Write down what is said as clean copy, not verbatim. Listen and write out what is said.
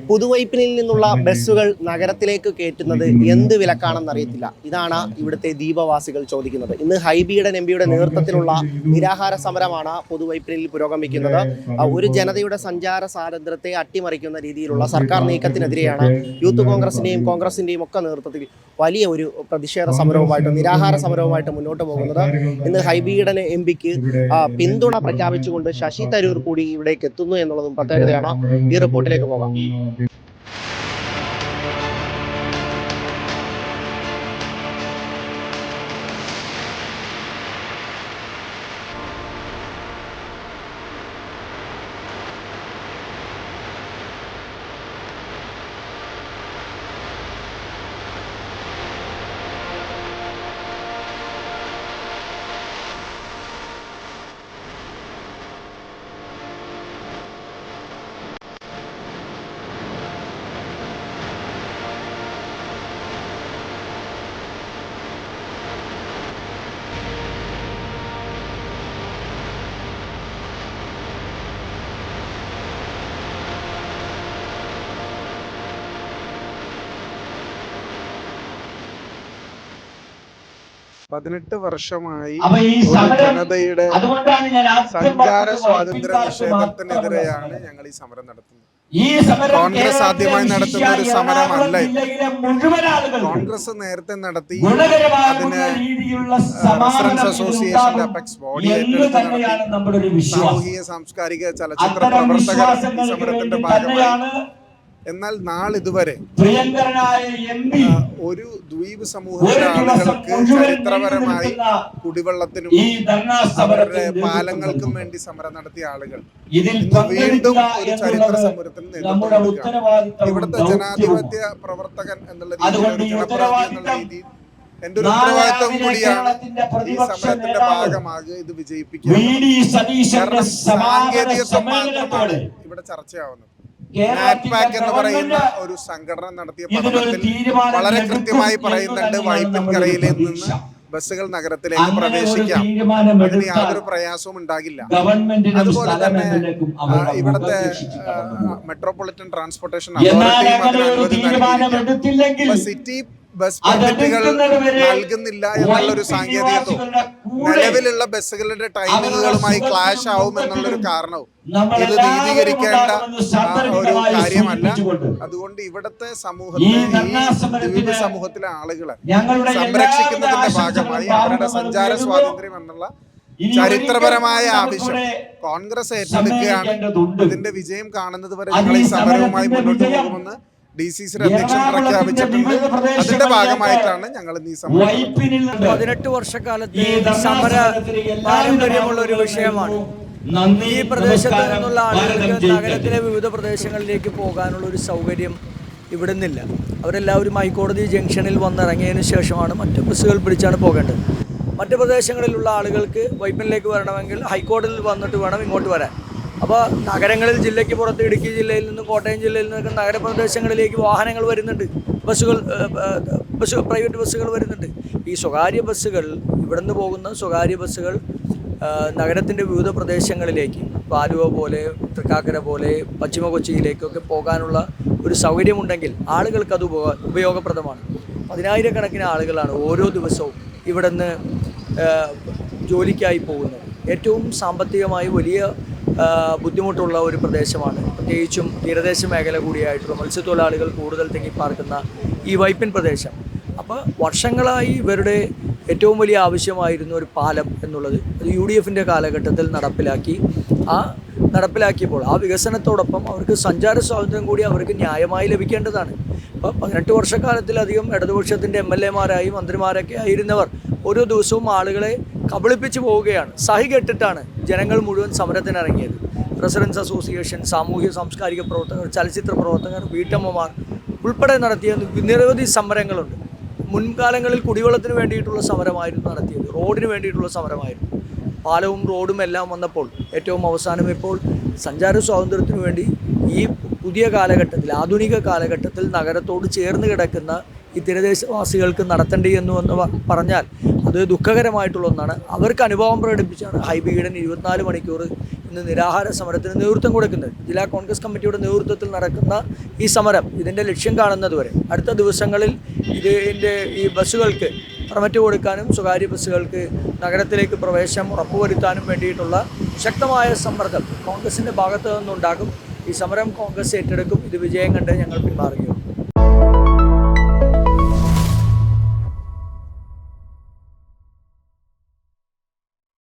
പുതുവൈപ്പിനിൽ നിന്നുള്ള ബസ്സുകൾ നഗരത്തിലേക്ക് കയറ്റുന്നത് എന്ത് വിലക്കാണെന്നറിയത്തില്ല. ഇതാണ് ഇവിടുത്തെ ദ്വീപവാസികൾ ചോദിക്കുന്നത്. ഇന്ന് ഹൈബിയുടെ എംപിയുടെ നേതൃത്വത്തിലുള്ള നിരാഹാര സമരമാണ് പുതുവൈപ്പിനിൽ പുരോഗമിക്കുന്നത്. ഒരു ജനതയുടെ സഞ്ചാര സ്വാതന്ത്ര്യത്തെ അട്ടിമറിക്കുന്ന രീതിയിലുള്ള സർക്കാർ നീക്കത്തിനെതിരെയാണ് യൂത്ത് കോൺഗ്രസിന്റെയും ഒക്കെ നേതൃത്വത്തിൽ വലിയ ഒരു പ്രതിഷേധ സമരവുമായിട്ട് നിരാഹാര സമരവുമായിട്ട് മുന്നോട്ട് പോകുന്നത്. ഇന്ന് ഹൈബിയുടെ എംപിക്ക് പിന്തുണ പ്രഖ്യാപിച്ചുകൊണ്ട് ശശി തരൂർ കൂടി ഇവിടേക്ക് എത്തുന്നു എന്നുള്ളതും പ്രത്യേകതയാണ്. ഈ റിപ്പോർട്ടിലേക്ക് പോകാം. വർഷമായി ജനതയുടെ സഞ്ചാര സ്വാതന്ത്ര്യ നിഷേധത്തിനെതിരെയാണ് ഞങ്ങൾ ഈ സമരം നടത്തുന്നത്. കോൺഗ്രസ് ആദ്യമായി നടത്തുന്ന ഒരു സമരമല്ല. കോൺഗ്രസ് നേരത്തെ നടത്തി, അതിന് റെസിഡൻസ് അസോസിയേഷന്റെ അപെക്സ് ബോഡി ഏറ്റെടുത്ത് സാമൂഹിക സാംസ്കാരിക ചലച്ചിത്ര പ്രവർത്തകർ ഈ സമരത്തിന്റെ ഭാഗമായി. എന്നാൽ നാളിതുവരെ ഒരു ദ്വീപ് സമൂഹത്തിലെ ആളുകൾക്ക് ചരിത്രപരമായി കുടിവെള്ളത്തിനും അവരുടെ പാലങ്ങൾക്കും വേണ്ടി സമരം നടത്തിയ ആളുകൾ വീണ്ടും ഒരു ചരിത്ര സമരത്തിന് നേതൃത്വം കൊടുക്കുകയാണ്. ഇവിടുത്തെ ജനാധിപത്യ പ്രവർത്തകൻ എന്നുള്ള രീതിയിൽ, ജനപ്രതിനിധി എന്നുള്ള രീതിയിൽ എന്റെ ഒരു ഉത്തരവാദിത്വം കൂടിയാണ് ഈ സമരത്തിന്റെ ഭാഗമാകുക, ഇത് വിജയിപ്പിക്കുക. കാരണം സാങ്കേതികത്വം മാത്രമാണ് ഇവിടെ ചർച്ചയാവുന്നത്. നാറ്റ്പാക് എന്ന് പറയുന്ന ഒരു സംഘടന നടത്തിയ പഠനത്തിൽ വളരെ കൃത്യമായി പറയുന്നുണ്ട്, വൈപ്പിൻകരയിൽ നിന്ന് ബസ്സുകൾ നഗരത്തിലേക്ക് പ്രവേശിക്കാം, അതിന് യാതൊരു പ്രയാസവും ഉണ്ടാകില്ല. അതുപോലെ തന്നെ ഇവിടുത്തെ മെട്രോപൊളിറ്റൻ ട്രാൻസ്പോർട്ടേഷൻ അതോറിറ്റിയും അതിന് അനുമതി നൽകിയിരിക്കുകയാണ്. സിറ്റി ബസ് പെർമിറ്റുകൾ നൽകുന്നില്ല എന്നുള്ളൊരു സാങ്കേതികത്വം നിലവിലുള്ള ബസ്സുകളുടെ ടൈമിങ്ങുകളുമായി ക്ലാഷ് ആവും എന്നുള്ളൊരു കാരണവും ഇത് നീതീകരിക്കേണ്ട ഒരു കാര്യമല്ല. അതുകൊണ്ട് ഇവിടുത്തെ സമൂഹത്തെ, ഈ ദ്വീപ് സമൂഹത്തിലെ ആളുകളെ സംരക്ഷിക്കുന്നതിന്റെ ഭാഗമായി അവരുടെ സഞ്ചാര സ്വാതന്ത്ര്യം എന്നുള്ള ചരിത്രപരമായ ആവശ്യം കോൺഗ്രസ് ഏറ്റെടുക്കുകയാണ്. ഇതിന്റെ വിജയം കാണുന്നത് വരെ ഞങ്ങൾ ഈ സമരവുമായി മുന്നോട്ട് പോകുമെന്ന് DCC അധ്യക്ഷൻ പ്രഖ്യാപിച്ചിട്ടുണ്ട്. അതിന്റെ ഭാഗമായിട്ടാണ് ഞങ്ങൾ ഈ സമരം. 18 വർഷക്കാലത്തെ സമര പാരമ്പര്യമുള്ള ഒരു വിഷയമാണ്. ഈ പ്രദേശത്ത് നിന്നുള്ള ആളുകൾക്ക് നഗരത്തിലെ വിവിധ പ്രദേശങ്ങളിലേക്ക് പോകാനുള്ള ഒരു സൗകര്യം ഇവിടെ നിന്നില്ല. അവരെല്ലാവരും ഹൈക്കോടതി ജംഗ്ഷനിൽ വന്നിറങ്ങിയതിന് ശേഷമാണ് മറ്റ് ബസ്സുകൾ പിടിച്ചാണ് പോകേണ്ടത്. മറ്റ് പ്രദേശങ്ങളിലുള്ള ആളുകൾക്ക് വൈപ്പിനിലേക്ക് വരണമെങ്കിൽ ഹൈക്കോടതിയിൽ വന്നിട്ട് വേണം ഇങ്ങോട്ട് വരാൻ. അപ്പോൾ നഗരങ്ങളിൽ, ജില്ലയ്ക്ക് പുറത്ത് ഇടുക്കി ജില്ലയിൽ നിന്നും കോട്ടയം ജില്ലയിൽ നിന്നൊക്കെ നഗരപ്രദേശങ്ങളിലേക്ക് വാഹനങ്ങൾ വരുന്നുണ്ട്, പ്രൈവറ്റ് ബസ്സുകൾ വരുന്നുണ്ട്. ഈ സ്വകാര്യ ബസ്സുകൾ, ഇവിടുന്ന് പോകുന്ന സ്വകാര്യ ബസ്സുകൾ നഗരത്തിൻ്റെ വിവിധ പ്രദേശങ്ങളിലേക്ക്, ആലുവ പോലെ, തൃക്കാക്കര പോലെ, പശ്ചിമ കൊച്ചിയിലേക്കൊക്കെ പോകാനുള്ള ഒരു സൗകര്യമുണ്ടെങ്കിൽ ആളുകൾക്കത് ഉപയോഗപ്രദമാണ്. 10,000-കണക്കിന് ആളുകളാണ് ഓരോ ദിവസവും ഇവിടുന്ന് ജോലിക്കായി പോകുന്നത്. ഏറ്റവും സാമ്പത്തികമായി വലിയ ബുദ്ധിമുട്ടുള്ള ഒരു പ്രദേശമാണ്. പ്രത്യേകിച്ചും തീരദേശ മേഖല കൂടിയായിട്ടുള്ള മത്സ്യത്തൊഴിലാളികൾ കൂടുതൽ തിങ്ങിപ്പാർക്കുന്ന ഈ വൈപ്പിൻ പ്രദേശം. അപ്പോൾ വർഷങ്ങളായി ഇവരുടെ ഏറ്റവും വലിയ ആവശ്യമായിരുന്നു ഒരു പാലം എന്നുള്ളത്. അത് UDFൻ്റെ കാലഘട്ടത്തിൽ നടപ്പിലാക്കിയപ്പോൾ ആ വികസനത്തോടൊപ്പം അവർക്ക് സഞ്ചാര സ്വാതന്ത്ര്യം കൂടി അവർക്ക് ന്യായമായി ലഭിക്കേണ്ടതാണ്. അപ്പോൾ 18 വർഷക്കാലത്തിലധികം ഇടതുപക്ഷത്തിൻ്റെ MLA-മാരായി മന്ത്രിമാരൊക്കെ ആയിരുന്നവർ ഓരോ ദിവസവും ആളുകളെ കബളിപ്പിച്ച് പോവുകയാണ്. സഹി കെട്ടിട്ടാണ് ജനങ്ങൾ മുഴുവൻ സമരത്തിനിറങ്ങിയത്. റെസിഡൻസ് അസോസിയേഷൻ, സാമൂഹ്യ സാംസ്കാരിക പ്രവർത്തകർ, ചലച്ചിത്ര പ്രവർത്തകർ, വീട്ടമ്മമാർ ഉൾപ്പെടെ നടത്തിയ നിരവധി സമരങ്ങളുണ്ട്. മുൻകാലങ്ങളിൽ കുടിവെള്ളത്തിന് വേണ്ടിയിട്ടുള്ള സമരമായിരുന്നു നടത്തിയത്, റോഡിന് വേണ്ടിയിട്ടുള്ള സമരമായിരുന്നു. പാലവും റോഡും എല്ലാം വന്നപ്പോൾ ഏറ്റവും അവസാനം ഇപ്പോൾ സഞ്ചാര സ്വാതന്ത്ര്യത്തിനു വേണ്ടി ഈ പുതിയ കാലഘട്ടത്തിൽ, ആധുനിക കാലഘട്ടത്തിൽ നഗരത്തോട് ചേർന്ന് കിടക്കുന്ന ഈ തീരദേശവാസികൾക്ക് നടത്തേണ്ടി എന്ന് പറഞ്ഞാൽ അത് ദുഃഖകരമായിട്ടുള്ള ഒന്നാണ്. അവർക്ക് അനുഭവം പ്രകടിപ്പിച്ചാണ് ഹൈബി ഈഡൻ 24 മണിക്കൂർ ഇന്ന് നിരാഹാര സമരത്തിന് നേതൃത്വം കൊടുക്കുന്നത്. ജില്ലാ കോൺഗ്രസ് കമ്മിറ്റിയുടെ നേതൃത്വത്തിൽ നടക്കുന്ന ഈ സമരം ഇതിൻ്റെ ലക്ഷ്യം കാണുന്നതുവരെ അടുത്ത ദിവസങ്ങളിൽ ഇതിൻ്റെ ഈ ബസ്സുകൾക്ക് പെർമിറ്റ് കൊടുക്കാനും സ്വകാര്യ ബസ്സുകൾക്ക് നഗരത്തിലേക്ക് പ്രവേശനം ഉറപ്പുവരുത്താനും വേണ്ടിയിട്ടുള്ള ശക്തമായ സമ്മർദ്ദം കോൺഗ്രസിൻ്റെ ഭാഗത്തു നിന്നുണ്ടാകും. ഈ സമരം കോൺഗ്രസ് ഏറ്റെടുക്കും. ഇത് വിജയം കണ്ട് ഞങ്ങൾ പിന്മാറുകയും